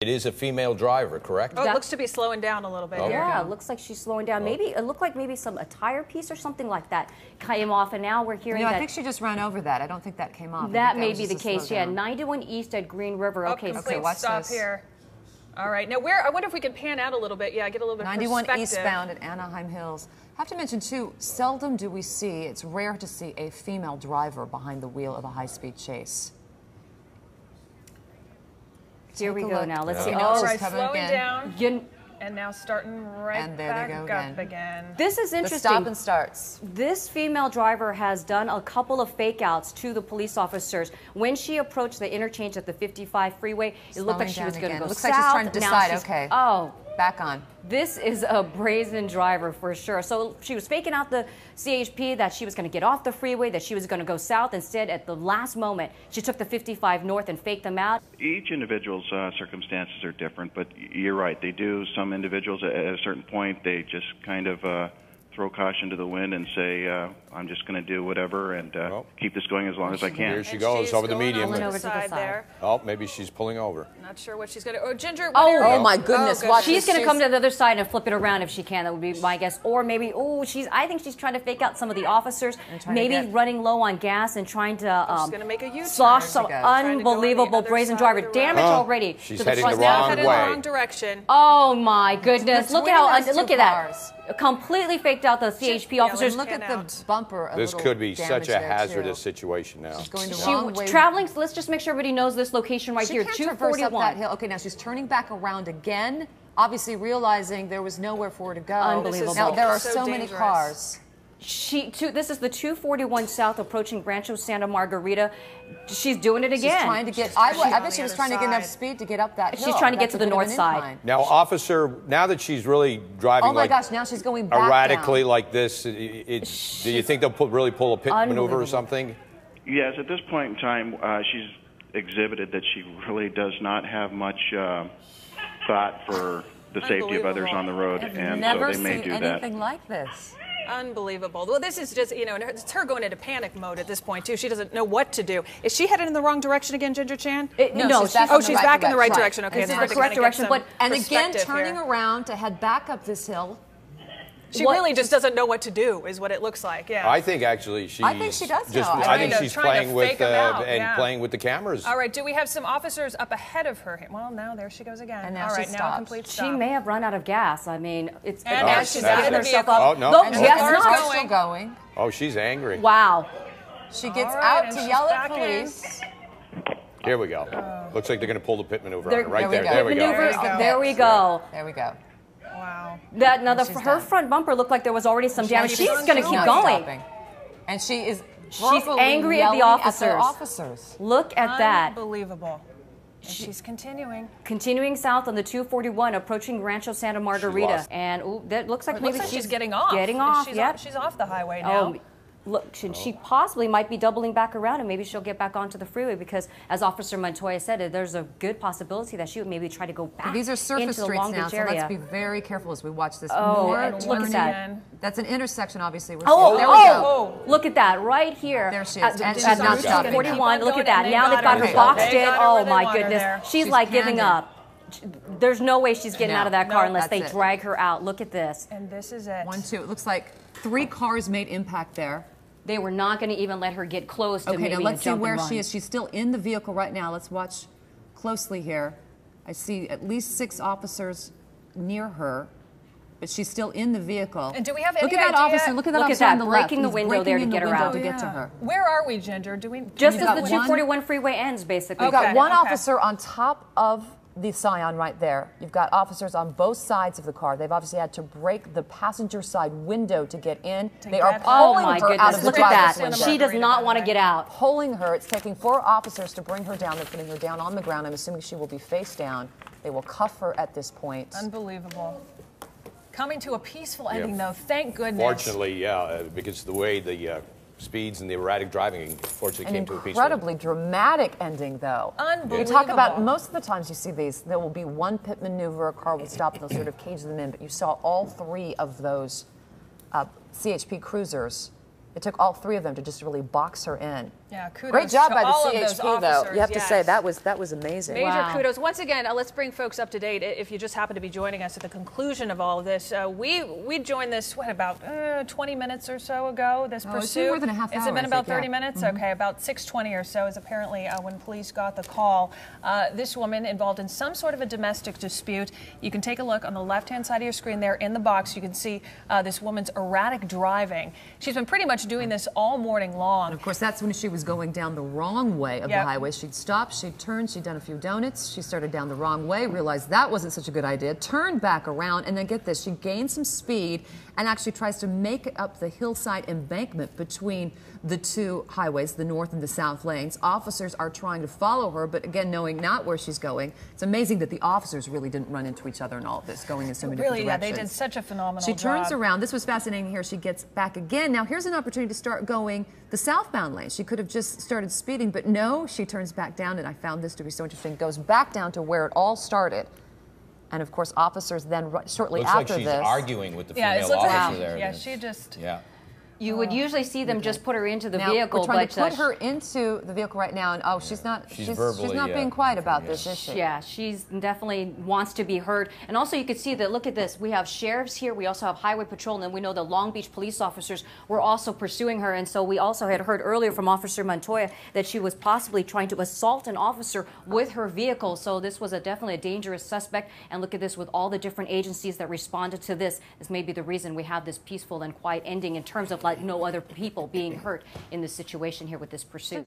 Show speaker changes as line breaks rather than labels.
It is a female driver, correct?
Oh, it looks to be slowing down a little bit.
Oh.
Yeah, it looks like she's slowing down. Maybe it looked like maybe a tire piece or something like that came off, and now we're hearing that.
I think she just ran over that. I don't think that came off.
That may be the case. Yeah, 91 East at Green River. Okay,
watch stop this. Here. All right, now I wonder if we can pan out a little bit. Yeah, get a little bit of
91
perspective.
eastbound at Anaheim Hills. I have to mention too, seldom do we see, it's rare to see a female driver behind the wheel of a high-speed chase.
Here we go now. Let's see.
All right, slowing down. And now starting
and there
back
they go
up again.
This is interesting.
The stop and starts.
This female driver has done a couple of fake outs to the police officers. When she approached the interchange at the 55 freeway, it looked like she was going to go
looks
south.
like she's trying to decide, okay.
Oh.
Back on.
This is a brazen driver for sure. So she was faking out the CHP that she was going to get off the freeway, that she was going to go south. Instead, at the last moment, she took the 55 north and faked them out.
Each individual's circumstances are different, but you're right. They do. Some individuals at a certain point, they just kind of throw caution to the wind and say, I'm just going to do whatever and keep this going as long as I can.
Here she goes over the median.
Over to the side there.
Oh, maybe she's pulling over.
Not sure what she's going to. Oh, Ginger.
Oh my goodness! Watch
she's going to come to the other side and flip it around if she can. That would be my guess. Or maybe, I think she's trying to fake out some of the officers. Maybe running low on gas and trying to
she's going to make a U-turn.
slosh some unbelievable brazen driver. Damage already.
She's heading the wrong
direction.
Oh my goodness! Look at that. Completely faked out the CHP officers.
Look at the bumper.
This could be such a hazardous situation now.
She's going the wrong way.
Traveling. Let's just make sure everybody knows this location right here. 241.
That hill. Okay, now she's turning back around again. Obviously realizing there was nowhere for her to go.
Unbelievable.
Now there are so many cars.
This is the 241 South approaching Rancho Santa Margarita. She's doing it again.
She's trying to get. I bet she was trying to get enough speed to get up that hill.
She's trying to get to the north side.
Now, officer, now that she's really driving,
oh my gosh, now she's going back
erratically
down.
like this, do you think they'll really pull a pit maneuver or something?
Yes, at this point in time, she's exhibited that she really does not have much thought for the safety of others on the road, and so they may do that.
Never seen anything like this.
Unbelievable. Well, this is just, it's her going into panic mode at this point, too. She doesn't know what to do. Is she headed in the wrong direction again, Ginger Chan?
No,
she's back in the right direction. Okay,
this is the correct direction.
And again, turning around to head back up this hill.
She really just doesn't know what to do, is what it looks like. Yeah.
I think actually she's.
I think she does know.
I think she's playing with playing with the cameras.
All right. Do we have some officers up ahead of her? Well, now there she goes again.
And now
all right,
she
now
stops.
a complete stop.
She may have run out of gas. I mean, it's.
And now she's getting herself
up.
up.
Oh no!
Yes, still going.
Oh, she's angry.
Wow.
She gets out to yell at police.
Here we go. Looks like they're going to pull the pit maneuver right there.
There we go. There we go.
There we go.
Wow.
Her front bumper looked like there was already some damage. She's going to keep going.
Stopping. And she's
angry at the officers. Look at that.
Unbelievable. And she's continuing.
Continuing south on the 241, approaching Rancho Santa Margarita. And that looks like maybe
she's getting off. She's off the highway now.
Look, she possibly might be doubling back around, and maybe she'll get back onto the freeway because, as Officer Montoya said, there's a good possibility that she would maybe try to go back.
These are surface streets now, so let's be very careful as we watch this.
Look at that.
That's an intersection, obviously.
There we go. Look at that right here.
There she is.
At 241. Look at that. Now they've got her boxed in. Oh my goodness. She's like giving up. There's no way she's getting out of that car unless they drag her out. Look at this.
And this is it.
1, 2. It looks like 3 cars made impact there.
They were not going to even let her get close to maybe
now let's see where she
is.
She's still in the vehicle right now. Let's watch closely here. I see at least 6 officers near her, but she's still in the vehicle.
And do we have any
idea? Look at that officer. Look at that officer on the left.
Breaking the window there to get her out.
To get to her.
Where are we, Ginger?
Just as the 241 freeway ends, basically.
We've got one officer on top of the Scion right there. You've got officers on both sides of the car. They've obviously had to break the passenger side window to get in. They are pulling her out of the
Look at that.
window.
She does not want to get out.
Pulling her. It's taking 4 officers to bring her down. They're putting her down on the ground. I'm assuming she will be face down. They will cuff her at this point.
Unbelievable. Coming to a peaceful ending, though. Thank goodness.
Fortunately, yeah, because the way the speeds and the erratic driving, unfortunately, came to a peaceful.
Incredibly dramatic ending, though.
Unbelievable.
You talk about most of the times you see these, there will be one pit maneuver, a car will stop, and they'll sort of cage them in. But you saw all 3 of those CHP cruisers It took all three of them to just really box her in.
Yeah, kudos
Great job
to
by
all
the
of those
CHP, though.
officers,
You have to say
yes.
that was amazing.
Major kudos. Once again, let's bring folks up to date. If you just happen to be joining us at the conclusion of all of this, we joined this, what, about 20 minutes or so ago, this pursuit?
It's been more than a half hour.
Has it been about 30
yeah.
minutes? Okay, about 6:20 or so is apparently when police got the call. This woman involved in some sort of a domestic dispute. You can take a look on the left-hand side of your screen there in the box. You can see this woman's erratic driving. She's been pretty much doing this all morning long.
And of course, that's when she was going down the wrong way of the highway. She'd stopped, she'd turned, she'd done a few donuts, she started down the wrong way, realized that wasn't such a good idea, turned back around, and then get this, she gained some speed and actually tries to make up the hillside embankment between the two highways, the north and the south lanes. Officers are trying to follow her, but again, knowing not where she's going. It's amazing that the officers really didn't run into each other in all of this, going in so many different directions.
Really, yeah, they did such a phenomenal
job. She turns
job.
around. This was fascinating here. She gets back again. Now, here's an opportunity to start going the southbound lane. She could have just started speeding, but no, she turns back down, and I found this to be so interesting, goes back down to where it all started. And of course, officers then shortly
Looks
after
like she's
this
arguing with the
Yeah,
female officer
like,
there.
yeah, she just...
Yeah.
You would usually see them just put her into the
now,
vehicle,
we're trying
but
to put her into the vehicle right now, and oh, she's not being quiet about this, is she?
Yeah, she's definitely wants to be heard. And also, you can see that. Look at this. We have sheriffs here. We also have highway patrol, and then we know the Long Beach police officers were also pursuing her. And so we also had heard earlier from Officer Montoya that she was possibly trying to assault an officer with her vehicle. So this was definitely a dangerous suspect. And look at this, with all the different agencies that responded to this. This may be the reason we have this peaceful and quiet ending in terms of like no other people being hurt in this situation here with this pursuit.